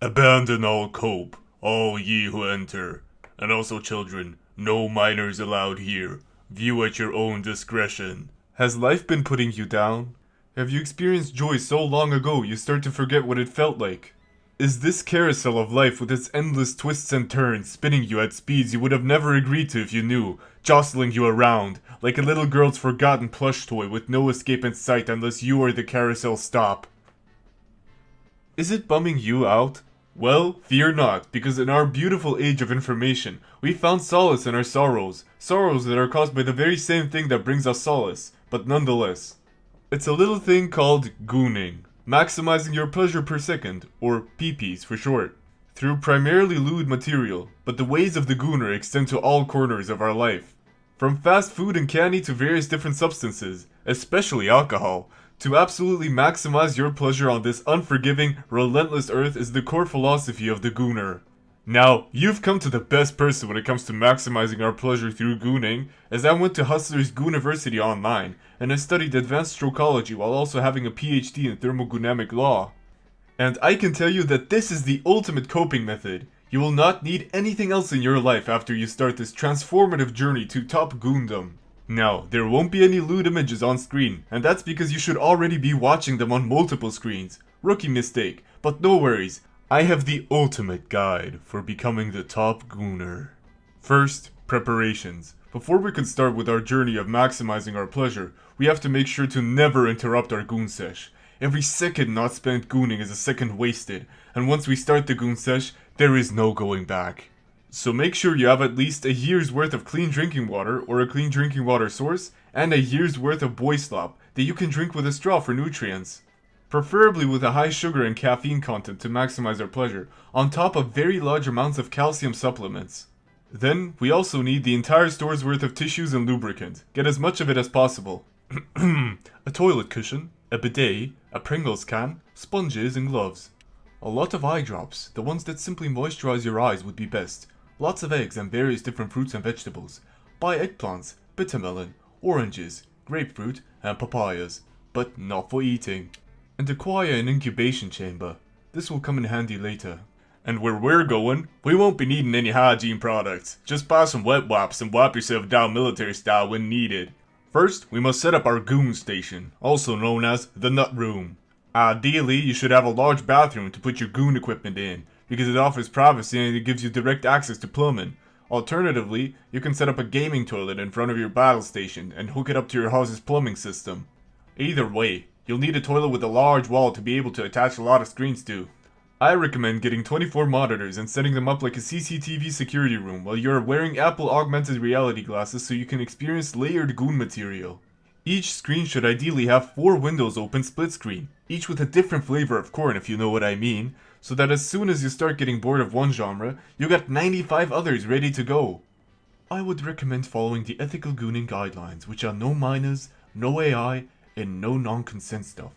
Abandon all cope, all ye who enter. And also children, no minors allowed here. View at your own discretion. Has life been putting you down? Have you experienced joy so long ago you start to forget what it felt like? Is this carousel of life with its endless twists and turns spinning you at speeds you would have never agreed to if you knew, jostling you around, like a little girl's forgotten plush toy with no escape in sight unless you or the carousel stop? Is it bumming you out? Well, fear not, because in our beautiful age of information, we found solace in our sorrows that are caused by the very same thing that brings us solace, but nonetheless. It's a little thing called Gooning, maximizing your pleasure per second, or PPs for short, through primarily lewd material, but the ways of the Gooner extend to all corners of our life. From fast food and candy to various different substances, especially alcohol, to absolutely maximize your pleasure on this unforgiving, relentless earth is the core philosophy of the Gooner. Now, you've come to the best person when it comes to maximizing our pleasure through Gooning, as I went to Hustler's Gooniversity online, and I studied advanced strokology while also having a PhD in thermodynamic law. And I can tell you that this is the ultimate coping method. You will not need anything else in your life after you start this transformative journey to top Goondom. Now, there won't be any lewd images on screen, and that's because you should already be watching them on multiple screens. Rookie mistake, but no worries. I have the ultimate guide for becoming the top Gooner. First, preparations. Before we can start with our journey of maximizing our pleasure, we have to make sure to never interrupt our Goon sesh. Every second not spent gooning is a second wasted, and once we start the Goon sesh, there is no going back. So make sure you have at least a year's worth of clean drinking water or a clean drinking water source, and a year's worth of boy slop that you can drink with a straw for nutrients. Preferably with a high sugar and caffeine content to maximize our pleasure, on top of very large amounts of calcium supplements. Then, we also need the entire store's worth of tissues and lubricant. Get as much of it as possible. A toilet cushion, a bidet, a Pringles can, sponges and gloves. A lot of eye drops, the ones that simply moisturize your eyes would be best. Lots of eggs and various different fruits and vegetables. Buy eggplants, bittermelon, oranges, grapefruit, and papayas. But not for eating. And acquire an incubation chamber. This will come in handy later. And where we're going, we won't be needing any hygiene products. Just buy some wet wipes and wipe yourself down military style when needed. First, we must set up our Goon station, also known as the Nut Room. Ideally, you should have a large bathroom to put your Goon equipment in, because it offers privacy and it gives you direct access to plumbing. Alternatively, you can set up a gaming toilet in front of your battle station and hook it up to your house's plumbing system. Either way, you'll need a toilet with a large wall to be able to attach a lot of screens to. I recommend getting 24 monitors and setting them up like a CCTV security room while you're wearing Apple augmented reality glasses so you can experience layered Goon material. Each screen should ideally have 4 windows open split screen, each with a different flavor of corn if you know what I mean, so that as soon as you start getting bored of one genre, you got 95 others ready to go. I would recommend following the ethical Gooning guidelines, which are no minors, no AI, and no non-consent stuff,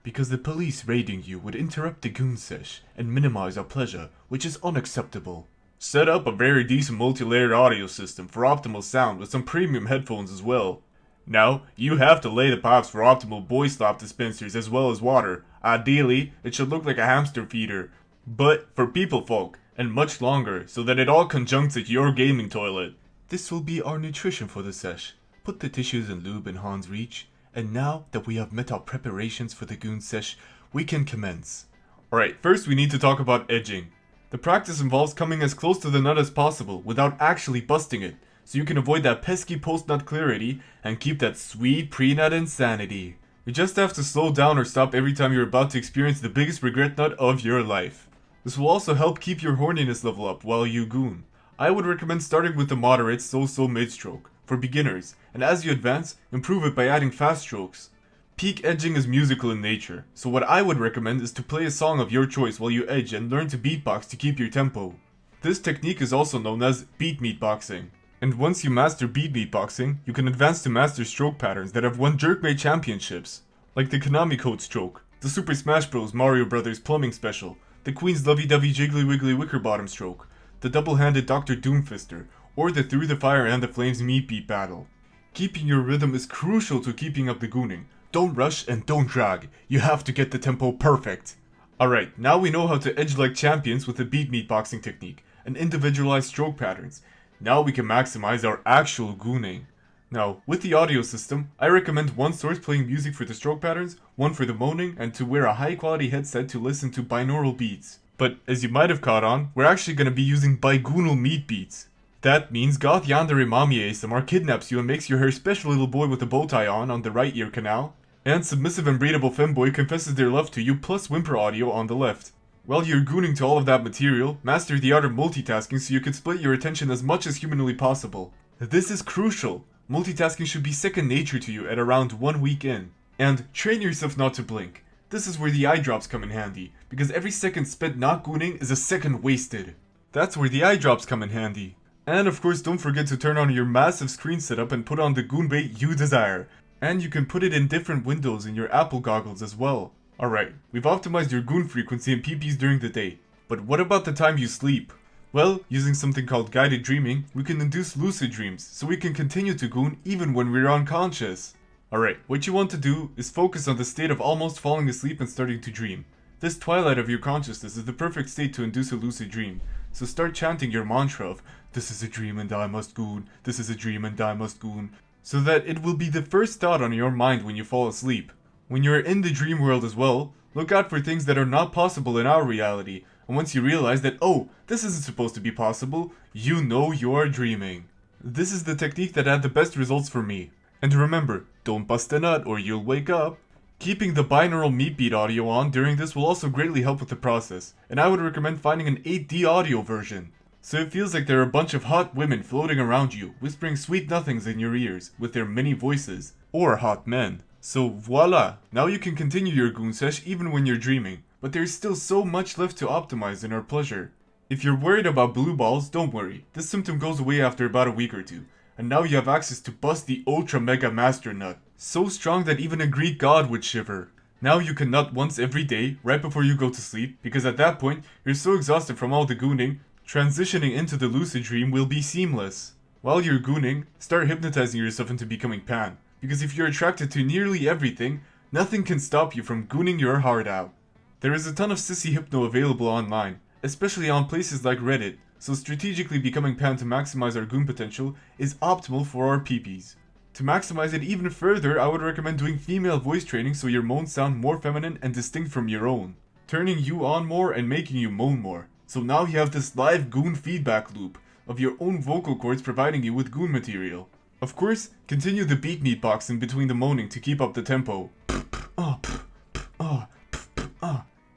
because the police raiding you would interrupt the Goon sesh and minimize our pleasure, which is unacceptable. Set up a very decent multi-layered audio system for optimal sound with some premium headphones as well. Now, you have to lay the pipes for optimal boy slop dispensers as well as water. Ideally, it should look like a hamster feeder, but for people folk, and much longer, so that it all conjuncts at your gaming toilet. This will be our nutrition for the sesh. Put the tissues and lube in Han's reach, and now that we have met our preparations for the Goon sesh, we can commence. Alright, first we need to talk about edging. The practice involves coming as close to the nut as possible without actually busting it, so you can avoid that pesky post-nut clarity and keep that sweet pre-nut insanity. You just have to slow down or stop every time you're about to experience the biggest regret nut of your life. This will also help keep your horniness level up while you goon. I would recommend starting with the moderate so-so mid-stroke for beginners, and as you advance, improve it by adding fast strokes. Peak edging is musical in nature, so what I would recommend is to play a song of your choice while you edge and learn to beatbox to keep your tempo. This technique is also known as beat meatboxing. And once you master beat beatboxing, you can advance to master stroke patterns that have won Jerkmate championships, like the Konami Code stroke, the Super Smash Bros. Mario Brothers plumbing special, the Queen's Lovey-Dovey Jiggly Wiggly Wickerbottom stroke, the double-handed Dr. Doomfister, or the Through the Fire and the Flames meat beat battle. Keeping your rhythm is crucial to keeping up the gooning. Don't rush and don't drag. You have to get the tempo perfect. Alright, now we know how to edge like champions with the beat boxing technique, and individualized stroke patterns. Now we can maximize our actual gooning. Now, with the audio system, I recommend one source playing music for the stroke patterns, one for the moaning, and to wear a high quality headset to listen to binaural beats. But, as you might have caught on, we're actually going to be using bigoonal meat beats. That means Goth Yandere Mami ASMR kidnaps you and makes your hair special little boy with a bow tie on the right ear canal, and submissive and breedable femboy confesses their love to you plus whimper audio on the left. While you're gooning to all of that material, master the art of multitasking so you can split your attention as much as humanly possible. This is crucial. Multitasking should be second nature to you at around 1 week in. And train yourself not to blink. This is where the eye drops come in handy, because every second spent not gooning is a second wasted. That's where the eye drops come in handy. And of course don't forget to turn on your massive screen setup and put on the goon bait you desire. And you can put it in different windows in your Apple goggles as well. Alright, we've optimized your goon frequency and PPs during the day. But what about the time you sleep? Well, using something called guided dreaming, we can induce lucid dreams, so we can continue to goon even when we're unconscious. Alright, what you want to do is focus on the state of almost falling asleep and starting to dream. This twilight of your consciousness is the perfect state to induce a lucid dream. So start chanting your mantra of, "This is a dream and I must goon, this is a dream and I must goon," so that it will be the first thought on your mind when you fall asleep. When you're in the dream world as well, look out for things that are not possible in our reality, and once you realize that, oh, this isn't supposed to be possible, you know you're dreaming. This is the technique that had the best results for me. And remember, don't bust a nut or you'll wake up. Keeping the binaural meat beat audio on during this will also greatly help with the process, and I would recommend finding an 8D audio version. So it feels like there are a bunch of hot women floating around you, whispering sweet nothings in your ears, with their many voices. Or hot men. So voila, now you can continue your goon sesh even when you're dreaming, but there's still so much left to optimize in our pleasure. If you're worried about blue balls, don't worry, this symptom goes away after about a week or two, and now you have access to bust the ultra mega master nut, so strong that even a Greek god would shiver. Now you can nut once every day, right before you go to sleep, because at that point, you're so exhausted from all the gooning, transitioning into the lucid dream will be seamless. While you're gooning, start hypnotizing yourself into becoming Pan. Because if you're attracted to nearly everything, nothing can stop you from gooning your heart out. There is a ton of sissy hypno available online, especially on places like Reddit, so strategically becoming Pan to maximize our goon potential is optimal for our peepees. To maximize it even further, I would recommend doing female voice training so your moans sound more feminine and distinct from your own, turning you on more and making you moan more. So now you have this live goon feedback loop of your own vocal cords providing you with goon material. Of course, continue the beat box in between the moaning to keep up the tempo.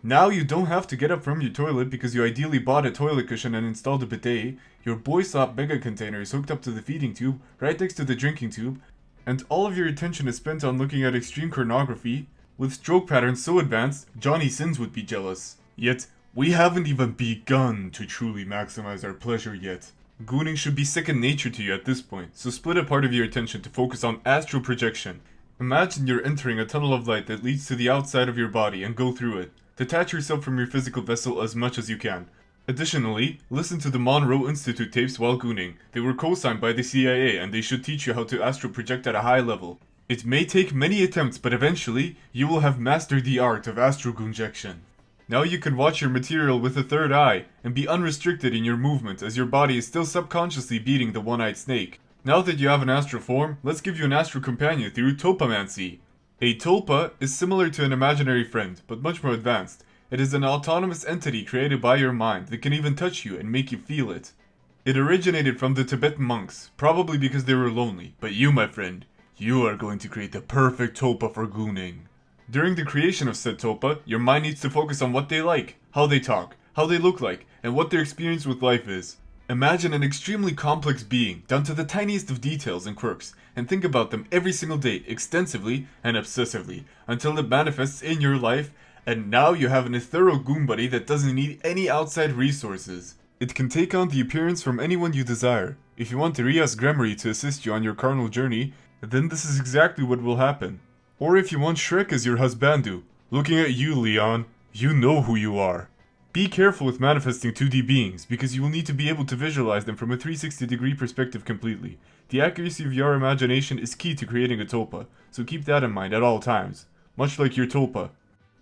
Now you don't have to get up from your toilet because you ideally bought a toilet cushion and installed a bidet, your boy slop mega container is hooked up to the feeding tube, right next to the drinking tube, and all of your attention is spent on looking at extreme pornography, with stroke patterns so advanced, Johnny Sins would be jealous. Yet, we haven't even begun to truly maximize our pleasure yet. Gooning should be second nature to you at this point, so split a part of your attention to focus on astral projection. Imagine you're entering a tunnel of light that leads to the outside of your body and go through it. Detach yourself from your physical vessel as much as you can. Additionally, listen to the Monroe Institute tapes while gooning. They were co-signed by the CIA and they should teach you how to astral project at a high level. It may take many attempts, but eventually, you will have mastered the art of astral goonjection. Now you can watch your material with a third eye, and be unrestricted in your movement as your body is still subconsciously beating the one-eyed snake. Now that you have an astral form, let's give you an astral companion through Tulpamancy. A tulpa is similar to an imaginary friend, but much more advanced. It is an autonomous entity created by your mind that can even touch you and make you feel it. It originated from the Tibetan monks, probably because they were lonely, but you, my friend, you are going to create the perfect tulpa for gooning. During the creation of said tulpa, your mind needs to focus on what they like, how they talk, how they look like, and what their experience with life is. Imagine an extremely complex being, down to the tiniest of details and quirks, and think about them every single day, extensively and obsessively, until it manifests in your life, and now you have an ethereal goon buddy that doesn't need any outside resources. It can take on the appearance from anyone you desire. If you want Rias Gremory to assist you on your carnal journey, then this is exactly what will happen. Or if you want Shrek as your husbandu. Looking at you, Leon, you know who you are. Be careful with manifesting 2D beings, because you will need to be able to visualize them from a 360-degree perspective completely. The accuracy of your imagination is key to creating a tulpa, so keep that in mind at all times. Much like your tulpa.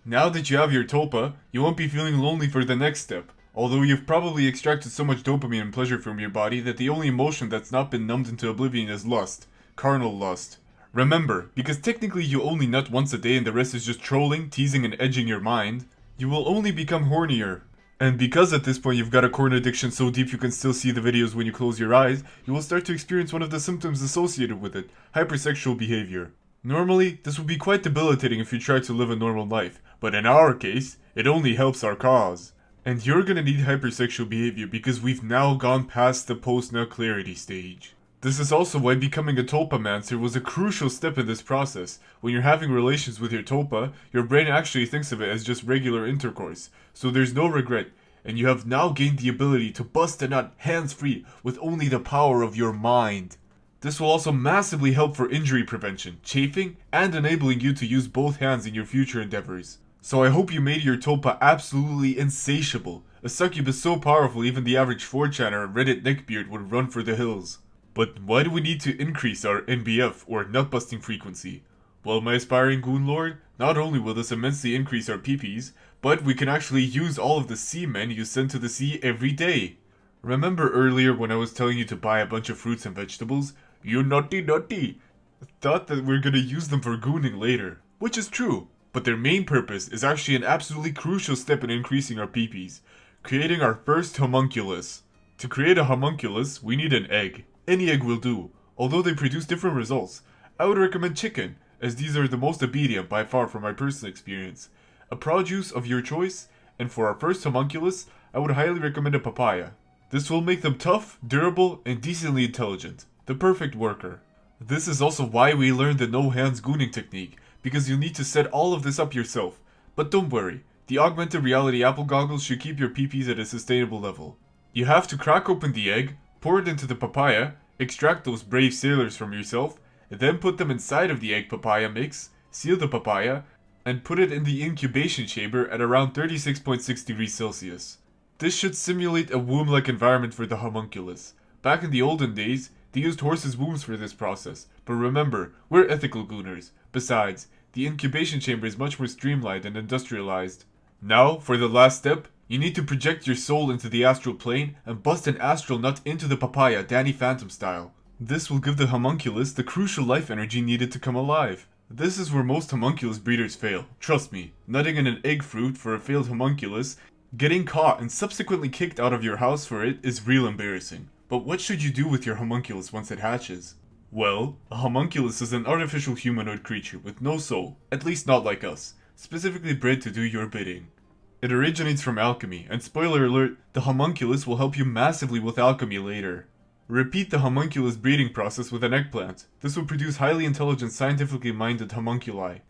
Now that you have your tulpa, you won't be feeling lonely for the next step, although you've probably extracted so much dopamine and pleasure from your body that the only emotion that's not been numbed into oblivion is lust. Carnal lust. Remember, because technically you only nut once a day and the rest is just trolling, teasing, and edging your mind, you will only become hornier. And because at this point you've got a corn addiction so deep you can still see the videos when you close your eyes, you will start to experience one of the symptoms associated with it, hypersexual behavior. Normally, this would be quite debilitating if you try to live a normal life, but in our case, it only helps our cause. And you're gonna need hypersexual behavior because we've now gone past the post-nut clarity stage. This is also why becoming a Tulpamancer was a crucial step in this process. When you're having relations with your tulpa, your brain actually thinks of it as just regular intercourse, so there's no regret, and you have now gained the ability to bust a nut hands-free with only the power of your mind. This will also massively help for injury prevention, chafing, and enabling you to use both hands in your future endeavors. So I hope you made your tulpa absolutely insatiable. A succubus so powerful even the average 4chaner or Reddit neckbeard would run for the hills. But why do we need to increase our NBF or nut-busting frequency? Well, my aspiring Goon Lord, not only will this immensely increase our PPs, but we can actually use all of the semen you send to the sea every day. Remember earlier when I was telling you to buy a bunch of fruits and vegetables? You naughty. Thought that we're gonna use them for gooning later, which is true, but their main purpose is actually an absolutely crucial step in increasing our PPs, creating our first homunculus. To create a homunculus, we need an egg. Any egg will do, although they produce different results. I would recommend chicken, as these are the most obedient by far from my personal experience. A produce of your choice, and for our first homunculus, I would highly recommend a papaya. This will make them tough, durable, and decently intelligent. The perfect worker. This is also why we learned the no-hands gooning technique, because you'll need to set all of this up yourself. But don't worry, the augmented reality Apple goggles should keep your PPs at a sustainable level. You have to crack open the egg, pour it into the papaya, extract those brave sailors from yourself, then put them inside of the egg papaya mix, seal the papaya, and put it in the incubation chamber at around 36.6 degrees Celsius. This should simulate a womb-like environment for the homunculus. Back in the olden days, they used horses' wombs for this process, but remember, we're ethical gooners. Besides, the incubation chamber is much more streamlined and industrialized. Now, for the last step, you need to project your soul into the astral plane and bust an astral nut into the papaya, Danny Phantom style. This will give the homunculus the crucial life energy needed to come alive. This is where most homunculus breeders fail. Trust me, nutting in an egg fruit for a failed homunculus, getting caught and subsequently kicked out of your house for it is real embarrassing. But what should you do with your homunculus once it hatches? Well, a homunculus is an artificial humanoid creature with no soul, at least not like us, specifically bred to do your bidding. It originates from alchemy, and spoiler alert, the homunculus will help you massively with alchemy later. Repeat the homunculus breeding process with an eggplant. This will produce highly intelligent, scientifically minded homunculi.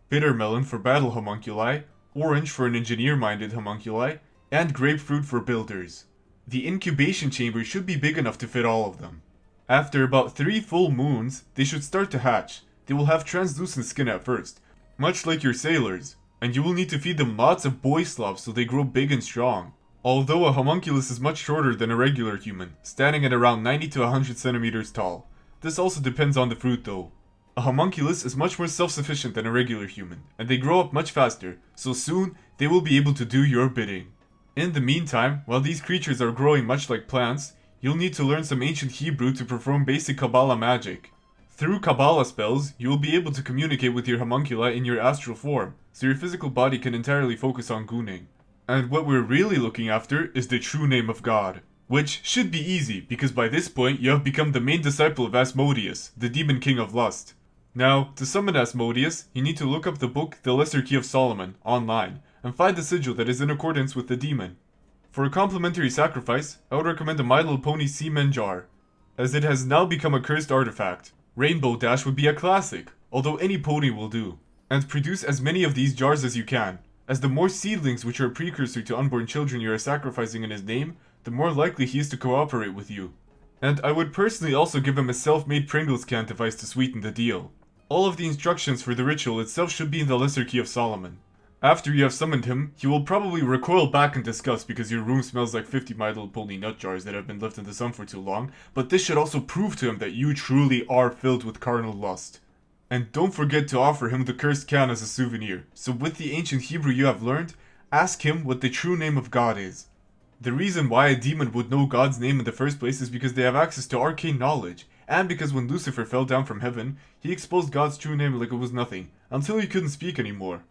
Bitter melon for battle homunculi, orange for an engineer-minded homunculi, and grapefruit for builders. The incubation chamber should be big enough to fit all of them. After about 3 full moons, they should start to hatch. They will have translucent skin at first, much like your sailors, and you will need to feed them lots of boy slop so they grow big and strong. Although a homunculus is much shorter than a regular human, standing at around 90 to 100 centimeters tall. This also depends on the fruit though. A homunculus is much more self-sufficient than a regular human, and they grow up much faster, so soon they will be able to do your bidding. In the meantime, while these creatures are growing much like plants, you'll need to learn some ancient Hebrew to perform basic Kabbalah magic. Through Kabbalah spells, you will be able to communicate with your homunculi in your astral form, so your physical body can entirely focus on gooning. And what we're really looking after is the true name of God, which should be easy because by this point you have become the main disciple of Asmodeus, the demon king of lust. Now, to summon Asmodeus, you need to look up the book The Lesser Key of Solomon online, and find the sigil that is in accordance with the demon. For a complimentary sacrifice, I would recommend a My Little Pony semen jar, as it has now become a cursed artifact. Rainbow Dash would be a classic, although any pony will do. And produce as many of these jars as you can, as the more seedlings which are a precursor to unborn children you are sacrificing in his name, the more likely he is to cooperate with you. And I would personally also give him a self-made Pringles can device to sweeten the deal. All of the instructions for the ritual itself should be in the Lesser Key of Solomon. After you have summoned him, he will probably recoil back in disgust because your room smells like 50 My Little Pony nut jars that have been left in the sun for too long, but this should also prove to him that you truly are filled with carnal lust. And don't forget to offer him the cursed can as a souvenir. So with the ancient Hebrew you have learned, ask him what the true name of God is. The reason why a demon would know God's name in the first place is because they have access to arcane knowledge, and because when Lucifer fell down from heaven, he exposed God's true name like it was nothing, until he couldn't speak anymore.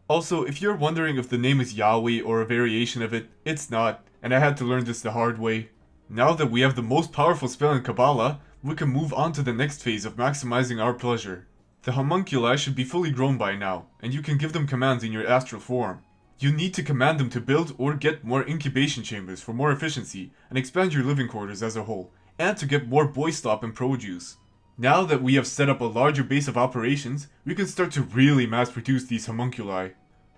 Also, if you're wondering if the name is Yahweh or a variation of it, it's not, and I had to learn this the hard way. Now that we have the most powerful spell in Kabbalah, we can move on to the next phase of maximizing our pleasure. The homunculi should be fully grown by now, and you can give them commands in your astral form. You need to command them to build or get more incubation chambers for more efficiency, and expand your living quarters as a whole, and to get more boy slop and produce. Now that we have set up a larger base of operations, we can start to really mass produce these homunculi.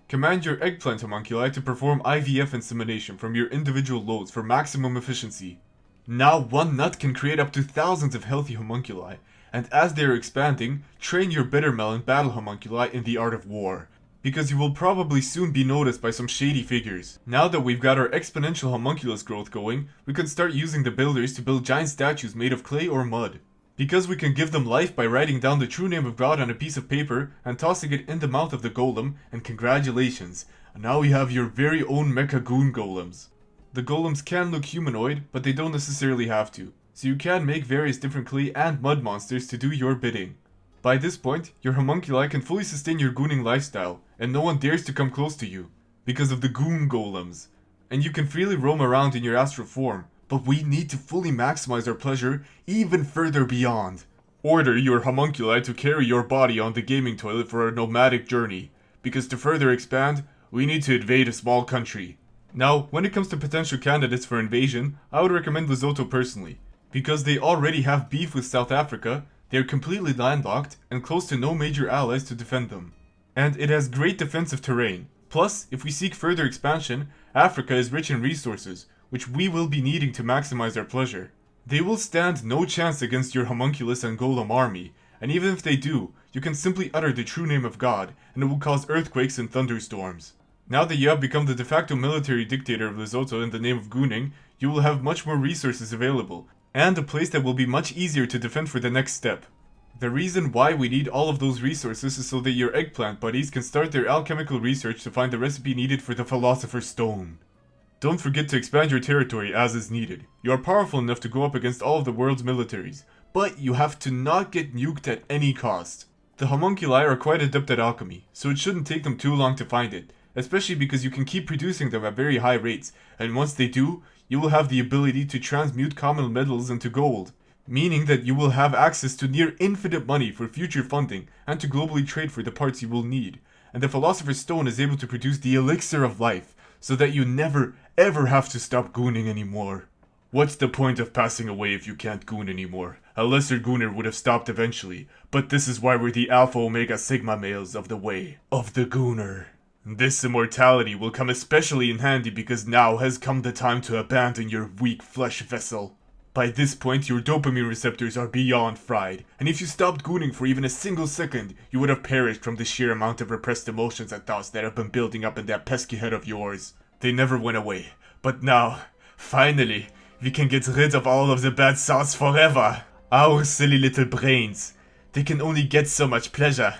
Command your eggplant homunculi to perform IVF insemination from your individual loads for maximum efficiency. Now one nut can create up to thousands of healthy homunculi, and as they are expanding, train your bittermelon battle homunculi in the art of war, because you will probably soon be noticed by some shady figures. Now that we've got our exponential homunculus growth going, we can start using the builders to build giant statues made of clay or mud. Because we can give them life by writing down the true name of God on a piece of paper and tossing it in the mouth of the golem, and congratulations, now you have your very own mecha Goon golems. The golems can look humanoid, but they don't necessarily have to, so you can make various different clay and mud monsters to do your bidding. By this point, your homunculi can fully sustain your gooning lifestyle, and no one dares to come close to you, because of the Goon golems. And you can freely roam around in your astral form, but we need to fully maximize our pleasure even further beyond. Order your homunculi to carry your body on the gaming toilet for a nomadic journey, because to further expand, we need to invade a small country. Now, when it comes to potential candidates for invasion, I would recommend Lesotho personally, because they already have beef with South Africa, they are completely landlocked, and close to no major allies to defend them. And it has great defensive terrain. Plus, if we seek further expansion, Africa is rich in resources, which we will be needing to maximize our pleasure. They will stand no chance against your homunculus and golem army, and even if they do, you can simply utter the true name of God, and it will cause earthquakes and thunderstorms. Now that you have become the de facto military dictator of Lesotho in the name of Gooning, you will have much more resources available, and a place that will be much easier to defend for the next step. The reason why we need all of those resources is so that your eggplant buddies can start their alchemical research to find the recipe needed for the Philosopher's Stone. Don't forget to expand your territory as is needed. You are powerful enough to go up against all of the world's militaries, but you have to not get nuked at any cost. The homunculi are quite adept at alchemy, so it shouldn't take them too long to find it, especially because you can keep producing them at very high rates, and once they do, you will have the ability to transmute common metals into gold, meaning that you will have access to near infinite money for future funding and to globally trade for the parts you will need. And the Philosopher's Stone is able to produce the elixir of life, so that you never ever have to stop gooning anymore. What's the point of passing away if you can't goon anymore? A lesser gooner would have stopped eventually, but this is why we're the Alpha Omega Sigma males of the way of the gooner. This immortality will come especially in handy because now has come the time to abandon your weak flesh vessel. By this point, your dopamine receptors are beyond fried, and if you stopped gooning for even a single second, you would have perished from the sheer amount of repressed emotions and thoughts that have been building up in that pesky head of yours. They never went away, but now, finally, we can get rid of all of the bad thoughts forever. Our silly little brains. They can only get so much pleasure.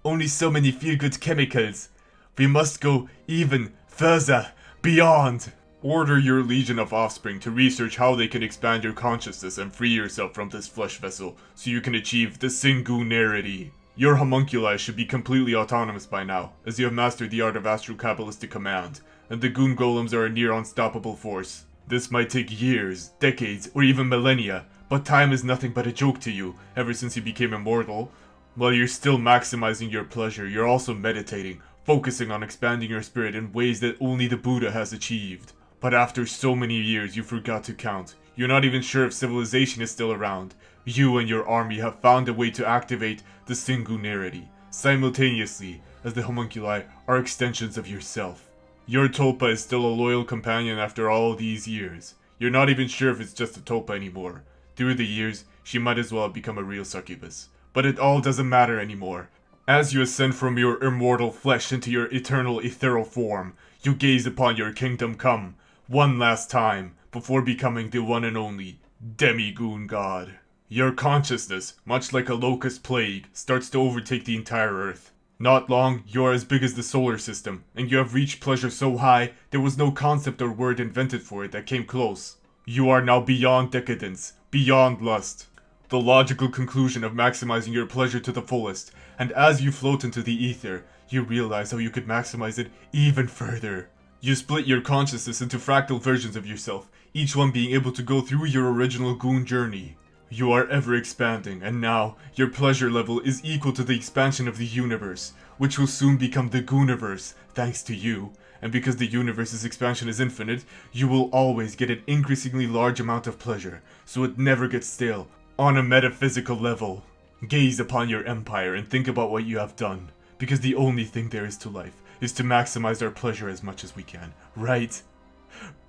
Only so many feel-good chemicals. We must go even further, beyond. Order your legion of offspring to research how they can expand your consciousness and free yourself from this flesh vessel, so you can achieve the Singularity. Your homunculi should be completely autonomous by now, as you have mastered the art of astral kabbalistic command, and the Goon golems are a near unstoppable force. This might take years, decades, or even millennia, but time is nothing but a joke to you, ever since you became immortal. While you're still maximizing your pleasure, you're also meditating, focusing on expanding your spirit in ways that only the Buddha has achieved. But after so many years, you forgot to count. You're not even sure if civilization is still around. You and your army have found a way to activate the Singularity, simultaneously, as the homunculi are extensions of yourself. Your Tulpa is still a loyal companion after all these years. You're not even sure if it's just a Tulpa anymore. Through the years, she might as well have become a real succubus. But it all doesn't matter anymore. As you ascend from your immortal flesh into your eternal ethereal form, you gaze upon your kingdom come, one last time, before becoming the one and only Demi-Goon God. Your consciousness, much like a locust plague, starts to overtake the entire Earth. Not long, you are as big as the solar system, and you have reached pleasure so high, there was no concept or word invented for it that came close. You are now beyond decadence, beyond lust. The logical conclusion of maximizing your pleasure to the fullest, and as you float into the ether, you realize how you could maximize it even further. You split your consciousness into fractal versions of yourself, each one being able to go through your original Goon journey. You are ever expanding, and now, your pleasure level is equal to the expansion of the universe, which will soon become the Gooniverse, thanks to you. And because the universe's expansion is infinite, you will always get an increasingly large amount of pleasure, so it never gets stale. On a metaphysical level, gaze upon your empire and think about what you have done, because the only thing there is to life is to maximize our pleasure as much as we can, right?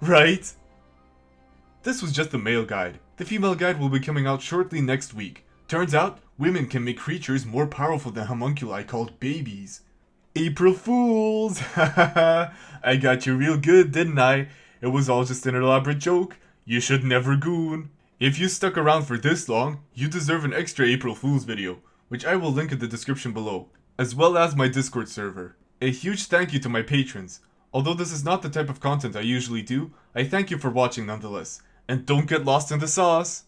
Right? This was just the male guide. The female guide will be coming out shortly next week. Turns out, women can make creatures more powerful than homunculi called babies. April Fools! Hahaha! I got you real good, didn't I? It was all just an elaborate joke. You should never goon. If you stuck around for this long, you deserve an extra April Fool's video, which I will link in the description below, as well as my Discord server. A huge thank you to my patrons. Although this is not the type of content I usually do, I thank you for watching nonetheless. And don't get lost in the sauce!